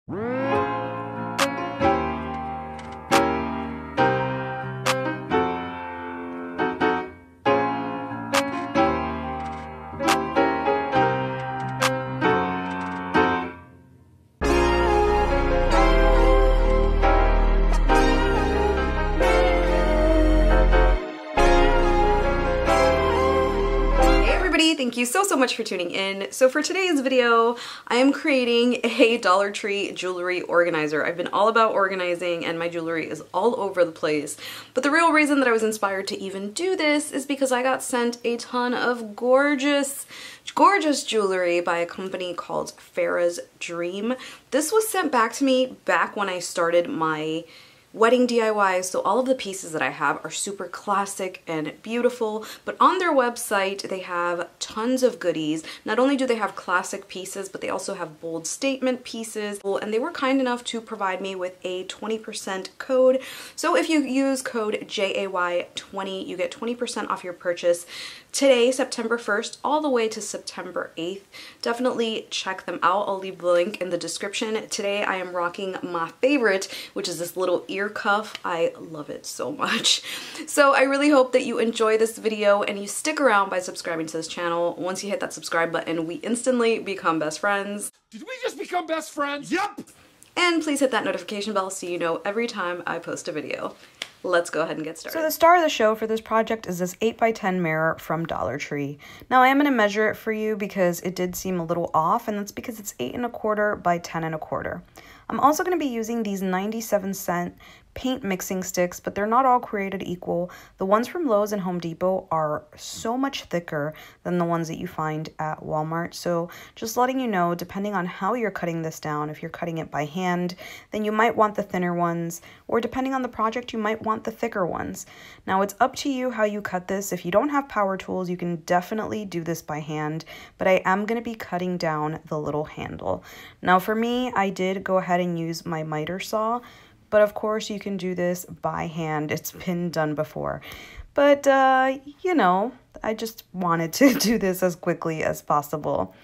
Thank you so much for tuning in. So for today's video, I am creating a Dollar Tree jewelry organizer. I've been all about organizing and my jewelry is all over the place. But the real reason that I was inspired to even do this is because I got sent a ton of gorgeous jewelry by a company called Farrah's Dream. This was sent back to me back when I started my wedding DIY, so all of the pieces that I have are super classic and beautiful, but on their website they have tons of goodies. Not only do they have classic pieces, but they also have bold statement pieces, and they were kind enough to provide me with a 20% code. So if you use code JAY20, you get 20% off your purchase today, September 1st, all the way to September 8th. Definitely check them out. I'll leave the link in the description. Today I am rocking my favorite, which is this little ear cuff. I love it so much. So I really hope that you enjoy this video and you stick around by subscribing to this channel. Once you hit that subscribe button, we instantly become best friends. Did we just become best friends? Yep! And please hit that notification bell so you know every time I post a video. Let's go ahead and get started. So the star of the show for this project is this 8x10 mirror from Dollar Tree. Now I am going to measure it for you because it did seem a little off, and that's because it's 8 1/4 by 10 1/4. I'm also going to be using these 97-cent paint mixing sticks, but they're not all created equal. The ones from Lowe's and Home Depot are so much thicker than the ones that you find at Walmart. So just letting you know, depending on how you're cutting this down, if you're cutting it by hand, then you might want the thinner ones, or depending on the project, you might want the thicker ones. Now it's up to you how you cut this. If you don't have power tools, you can definitely do this by hand, but I am going to be cutting down the little handle. Now for me, I did go ahead and use my miter saw, but of course you can do this by hand. It's been done before. But, you know, I just wanted to do this as quickly as possible.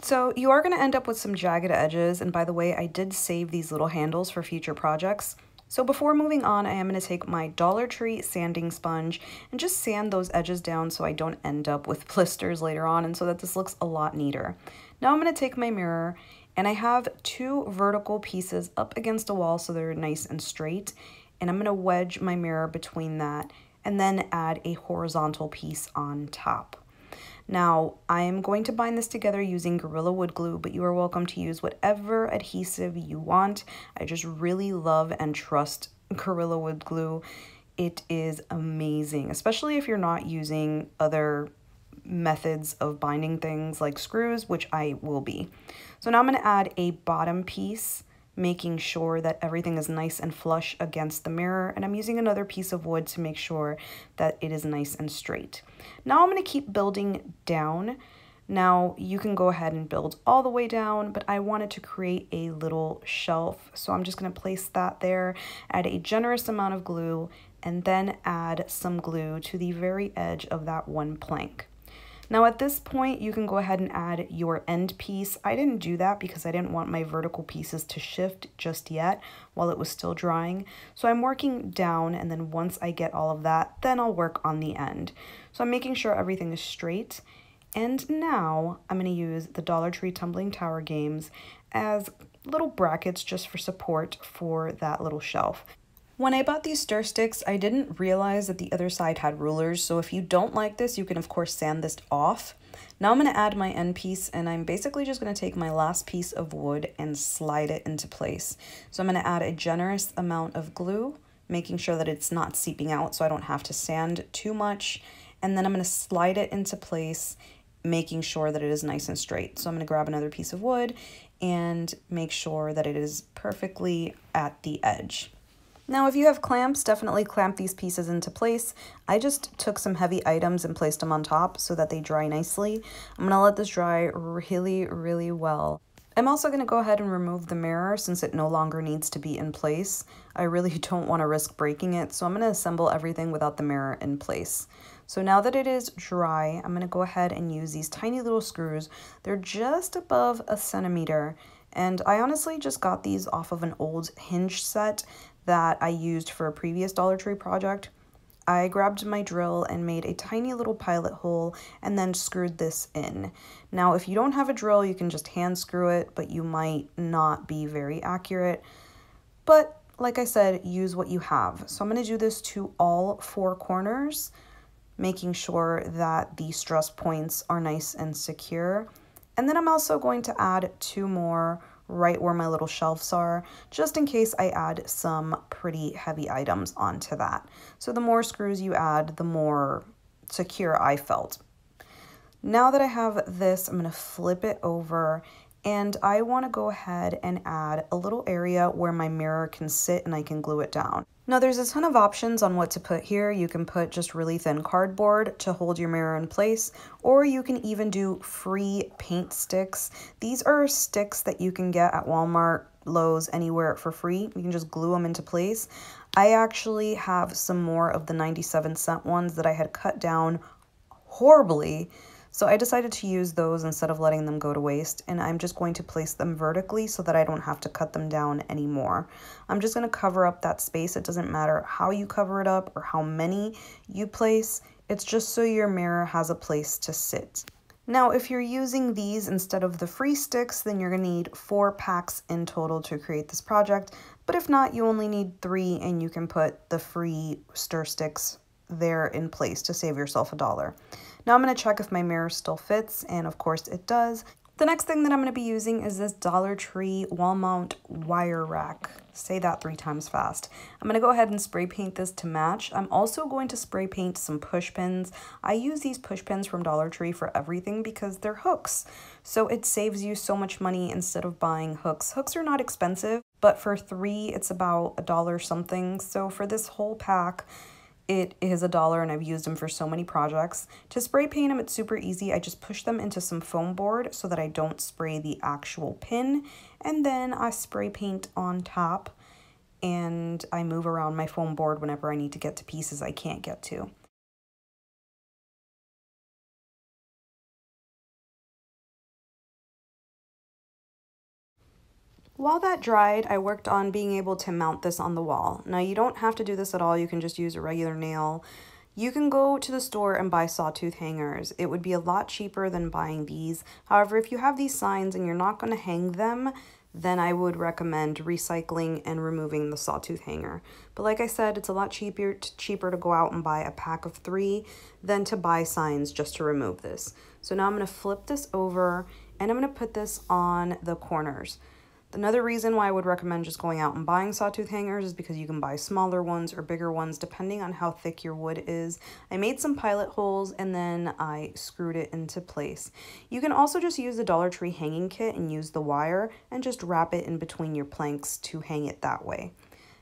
So you are going to end up with some jagged edges. And by the way, I did save these little handles for future projects. So before moving on, I am going to take my Dollar Tree sanding sponge and just sand those edges down so I don't end up with blisters later on and so that this looks a lot neater. Now I'm going to take my mirror, and I have 2 vertical pieces up against a wall so they're nice and straight. And I'm going to wedge my mirror between that and then add a horizontal piece on top. Now, I am going to bind this together using Gorilla Wood Glue, but you are welcome to use whatever adhesive you want. I just really love and trust Gorilla Wood Glue. It is amazing, especially if you're not using other methods of binding things like screws, which I will be. So now I'm going to add a bottom piece, making sure that everything is nice and flush against the mirror, and I'm using another piece of wood to make sure that it is nice and straight. Now I'm going to keep building down. Now you can go ahead and build all the way down, but I wanted to create a little shelf, so I'm just going to place that there, add a generous amount of glue, and then add some glue to the very edge of that one plank. Now at this point, you can go ahead and add your end piece. I didn't do that because I didn't want my vertical pieces to shift just yet while it was still drying. So I'm working down, and then once I get all of that, then I'll work on the end. So I'm making sure everything is straight. And now I'm going to use the Dollar Tree Tumbling Tower games as little brackets just for support for that little shelf. When I bought these stir sticks, I didn't realize that the other side had rulers, so if you don't like this, you can of course sand this off. Now I'm going to add my end piece, and I'm basically just going to take my last piece of wood and slide it into place. So I'm going to add a generous amount of glue, making sure that it's not seeping out so I don't have to sand too much, and then I'm going to slide it into place, making sure that it is nice and straight. So I'm going to grab another piece of wood and make sure that it is perfectly at the edge. Now, if you have clamps, definitely clamp these pieces into place. I just took some heavy items and placed them on top so that they dry nicely. I'm gonna let this dry really, really well. I'm also gonna go ahead and remove the mirror since it no longer needs to be in place. I really don't wanna risk breaking it, so I'm gonna assemble everything without the mirror in place. So now that it is dry, I'm gonna go ahead and use these tiny little screws. They're just above 1 centimeter. And I honestly just got these off of an old hinge set that I used for a previous Dollar Tree project. I grabbed my drill and made a tiny little pilot hole and then screwed this in. Now, if you don't have a drill, you can just hand screw it, but you might not be very accurate. But like I said, use what you have. So I'm going to do this to all 4 corners, making sure that the stress points are nice and secure. And then I'm also going to add 2 more right where my little shelves are, just in case I add some pretty heavy items onto that. So the more screws you add, the more secure I felt. Now that I have this, I'm going to flip it over, and I want to go ahead and add a little area where my mirror can sit and I can glue it down. Now there's a ton of options on what to put here. You can put just really thin cardboard to hold your mirror in place, or you can even do free paint sticks. These are sticks that you can get at Walmart, Lowe's, anywhere for free. You can just glue them into place. I actually have some more of the 97-cent ones that I had cut down horribly, so I decided to use those instead of letting them go to waste, and I'm just going to place them vertically so that I don't have to cut them down anymore. I'm just going to cover up that space. It doesn't matter how you cover it up or how many you place. It's just so your mirror has a place to sit. Now, if you're using these instead of the free sticks, then you're going to need 4 packs in total to create this project. But if not, you only need 3, and you can put the free stir sticks there in place to save yourself $1. Now I'm going to check if my mirror still fits, and of course it does. The next thing that I'm going to be using is this Dollar Tree wall mount wire rack. Say that 3 times fast. I'm going to go ahead and spray paint this to match. I'm also going to spray paint some push pins. I use these push pins from Dollar Tree for everything because they're hooks. So it saves you so much money instead of buying hooks. Hooks are not expensive, but for 3 it's about $1 something. So for this whole pack, it is $1, and I've used them for so many projects. To spray paint them, it's super easy. I just push them into some foam board so that I don't spray the actual pin, and then I spray paint on top, and I move around my foam board whenever I need to get to pieces I can't get to. While that dried, I worked on being able to mount this on the wall. Now, you don't have to do this at all. You can just use a regular nail. You can go to the store and buy sawtooth hangers. It would be a lot cheaper than buying these. However, if you have these signs and you're not going to hang them, then I would recommend recycling and removing the sawtooth hanger. But like I said, it's a lot cheaper to go out and buy a pack of 3 than to buy signs just to remove this. So now I'm going to flip this over, and I'm going to put this on the corners. Another reason why I would recommend just going out and buying sawtooth hangers is because you can buy smaller ones or bigger ones depending on how thick your wood is. I made some pilot holes and then I screwed it into place. You can also just use the Dollar Tree hanging kit and use the wire and just wrap it in between your planks to hang it that way.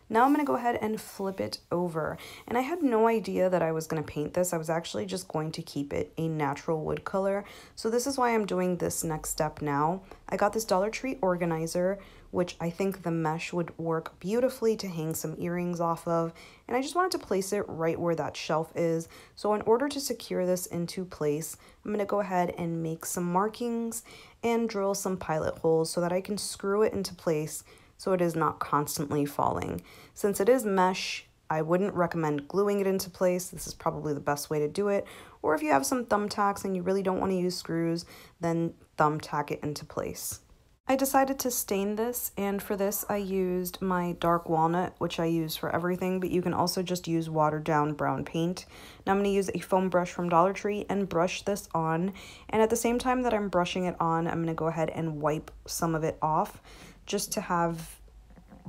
Now I'm going to go ahead and flip it over, and I had no idea that I was going to paint this. I was actually just going to keep it a natural wood color, so this is why I'm doing this next step now. I got this Dollar Tree organizer, which I think the mesh would work beautifully to hang some earrings off of, and I just wanted to place it right where that shelf is. So in order to secure this into place, I'm going to go ahead and make some markings and drill some pilot holes so that I can screw it into place so it is not constantly falling. Since it is mesh, I wouldn't recommend gluing it into place. This is probably the best way to do it. Or if you have some thumbtacks and you really don't want to use screws, then thumbtack it into place. I decided to stain this, and for this I used my dark walnut, which I use for everything, but you can also just use watered down brown paint. Now I'm going to use a foam brush from Dollar Tree and brush this on, and at the same time that I'm brushing it on, I'm going to go ahead and wipe some of it off just to have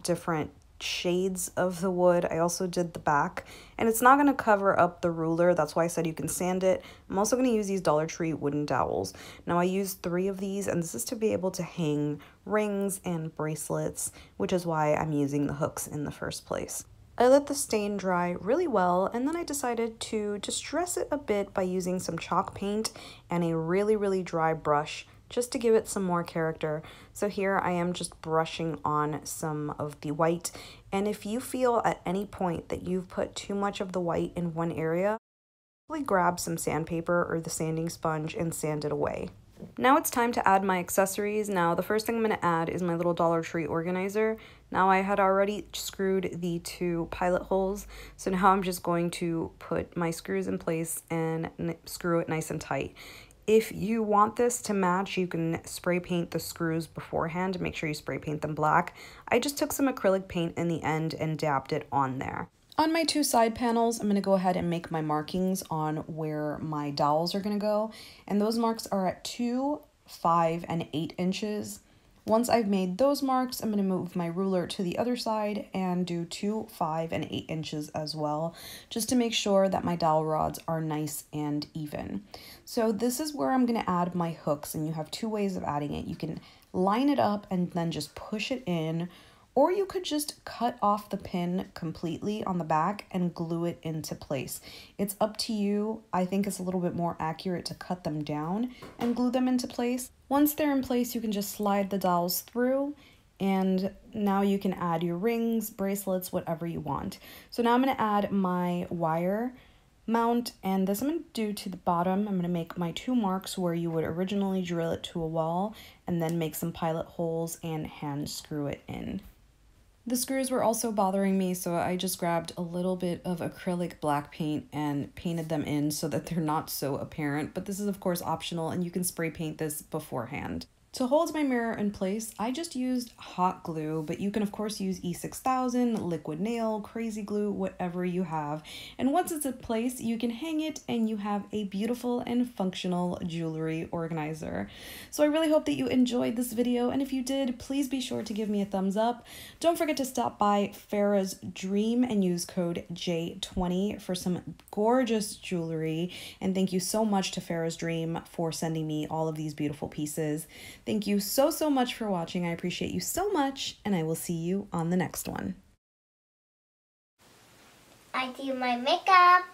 different shades of the wood. I also did the back, and it's not going to cover up the ruler. That's why I said you can sand it. I'm also going to use these Dollar Tree wooden dowels. Now I used 3 of these, and this is to be able to hang rings and bracelets, which is why I'm using the hooks in the first place. I let the stain dry really well, and then I decided to distress it a bit by using some chalk paint and a really dry brush just to give it some more character. So here I am just brushing on some of the white, and if you feel at any point that you've put too much of the white in one area, grab some sandpaper or the sanding sponge and sand it away. Now it's time to add my accessories. Now the first thing I'm going to add is my little Dollar Tree organizer. Now I had already screwed the 2 pilot holes, so now I'm just going to put my screws in place and screw it nice and tight. If you want this to match, you can spray paint the screws beforehand. Make sure you spray paint them black. I just took some acrylic paint in the end and dabbed it on there. On my 2 side panels, I'm going to go ahead and make my markings on where my dowels are going to go. And those marks are at 2, 5, and 8 inches. Once I've made those marks, I'm going to move my ruler to the other side and do 2, 5, and 8 inches as well, just to make sure that my dowel rods are nice and even. So this is where I'm going to add my hooks, and you have 2 ways of adding it. You can line it up and then just push it in, or you could just cut off the pin completely on the back and glue it into place. It's up to you. I think it's a little bit more accurate to cut them down and glue them into place. Once they're in place, you can just slide the dowels through, and now you can add your rings, bracelets, whatever you want. So now I'm going to add my wire mount, and this I'm going to do to the bottom. I'm going to make my 2 marks where you would originally drill it to a wall and then make some pilot holes and hand screw it in. The screws were also bothering me, so I just grabbed a little bit of acrylic black paint and painted them in so that they're not so apparent, but this is of course optional and you can spray paint this beforehand. To hold my mirror in place, I just used hot glue, but you can of course use E6000, liquid nail, crazy glue, whatever you have. And once it's in place, you can hang it and you have a beautiful and functional jewelry organizer. So I really hope that you enjoyed this video, and if you did, please be sure to give me a thumbs up. Don't forget to stop by Farrah's Dream and use code J20 for some gorgeous jewelry. And thank you so much to Farrah's Dream for sending me all of these beautiful pieces. Thank you so much for watching. I appreciate you so much, and I will see you on the next one. I do my makeup.